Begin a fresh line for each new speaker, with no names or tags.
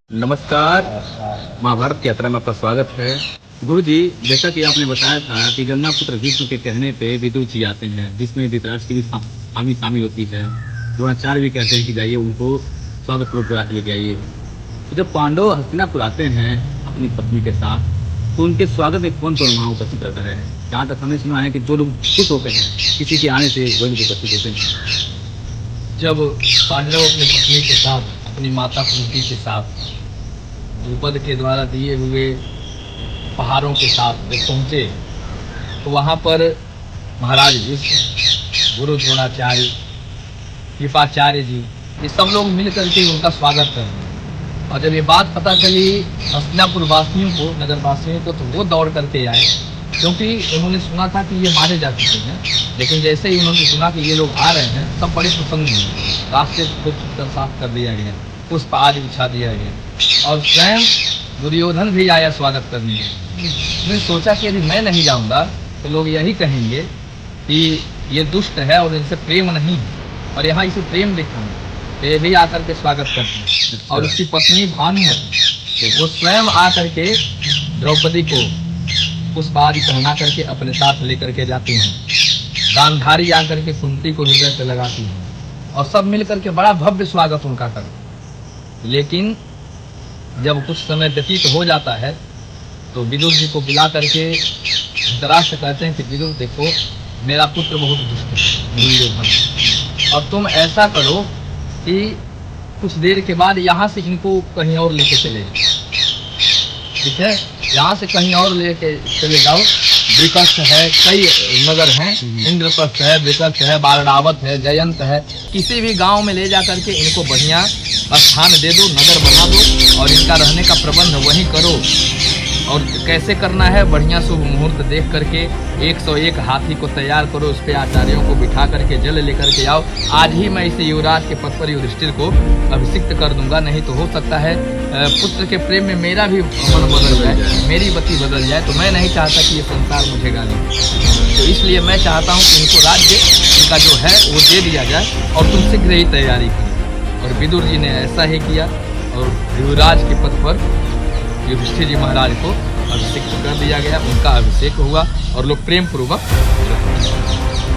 नमस्कार। महाभारत यात्रा में आपका स्वागत है। गुरु जी, जैसा कि आपने बताया था कि गंगा पुत्र भीष्म के कहने पे विदुर जी आते हैं, जिसमें धृतराष्ट्र की भी हामी शामिल होती है। द्रोणाचार्य भी कहते हैं कि जाइए उनको स्वागत पूर्वक लेके आइए। तो जब पांडव हस्तिनापुर आते हैं अपनी पत्नी के साथ, तो उनके स्वागत में कौन कौन वहाँ उपस्थित रहता है? जहाँ तक हमने सुना है कि जो लोग खुश होते हैं किसी के आने से, वही लोग उपस्थित होते हैं।
जब पांडव अपनी पत्नी के साथ, अपनी माता कुंती के साथ, द्रुपद के द्वारा दिए हुए पहाड़ों के साथ जब पहुँचे, तो वहाँ पर महाराज भीष्म, गुरु द्रोणाचार्य, कृपाचार्य जी, ये सब लोग मिल करके उनका स्वागत कर। और जब ये बात पता चली हस्तिनापुर वासियों को, नगर वासियों को, तो वो दौड़ करके आए, क्योंकि उन्होंने सुना था कि ये मारे जा चुके हैं। लेकिन जैसे ही उन्होंने सुना कि ये लोग आ रहे हैं, सब बड़े प्रसन्न हुए। रास्ते को साफ कर दिया गया, पुष्प आदि बिछा दिया गया, और स्वयं दुर्योधन भी आया स्वागत करने। मैंने सोचा कि यदि मैं नहीं जाऊंगा तो लोग यही कहेंगे कि ये दुष्ट है और इनसे प्रेम नहीं है, और यहाँ इसे प्रेम दिखाएंगे। ये भी आकर के स्वागत करते हैं। और उसकी पत्नी भानुमति, वो स्वयं आकर के द्रौपदी को पुष्प आदि पहना करके अपने साथ लेकर के जाती हैं। गांधारी आकर के कुंती को हृदय से लगाती है, और सब मिलकर के बड़ा भव्य स्वागत उनका करते। लेकिन जब कुछ समय व्यतीत हो जाता है, तो विदुर जी को बुला करके धृतराष्ट्र कहते हैं कि विदुर, देखो मेरा पुत्र बहुत दुष्ट है दुर्योधन, और तुम ऐसा करो कि कुछ देर के बाद यहाँ से इनको कहीं और लेके चले जाओ। ठीक है, यहाँ से कहीं और लेके चले जाओ। विकट है, कई नगर हैं, इंद्रप्रस्थ है, विकट है, बारणावत है, जयंत है, किसी भी गांव में ले जा करके इनको बढ़िया स्थान दे दो, नगर बना दो, और इनका रहने का प्रबंध वहीं करो। और कैसे करना है, बढ़िया शुभ मुहूर्त देख करके 101 हाथी को तैयार करो, उस पर आचार्यों को बिठा करके जल लेकर के आओ। आज ही मैं इसे युवराज के पद पर युधिष्ठिर को अभिषिक्त कर दूंगा, नहीं तो हो सकता है पुत्र के प्रेम में मेरा भी मन बदल जाए, मेरी गति बदल जाए। तो मैं नहीं चाहता कि ये संसार मुझे गाले, तो इसलिए मैं चाहता हूँ कि इनको राज्य इनका जो है वो दे दिया जाए, और तुम शीघ्र ही तैयारी करो। और विदुर जी ने ऐसा ही किया, और युवराज के पद पर युधिष्ठिर जी महाराज को अभिषेक कर दिया गया। उनका अभिषेक हुआ और लोग प्रेम पूर्वक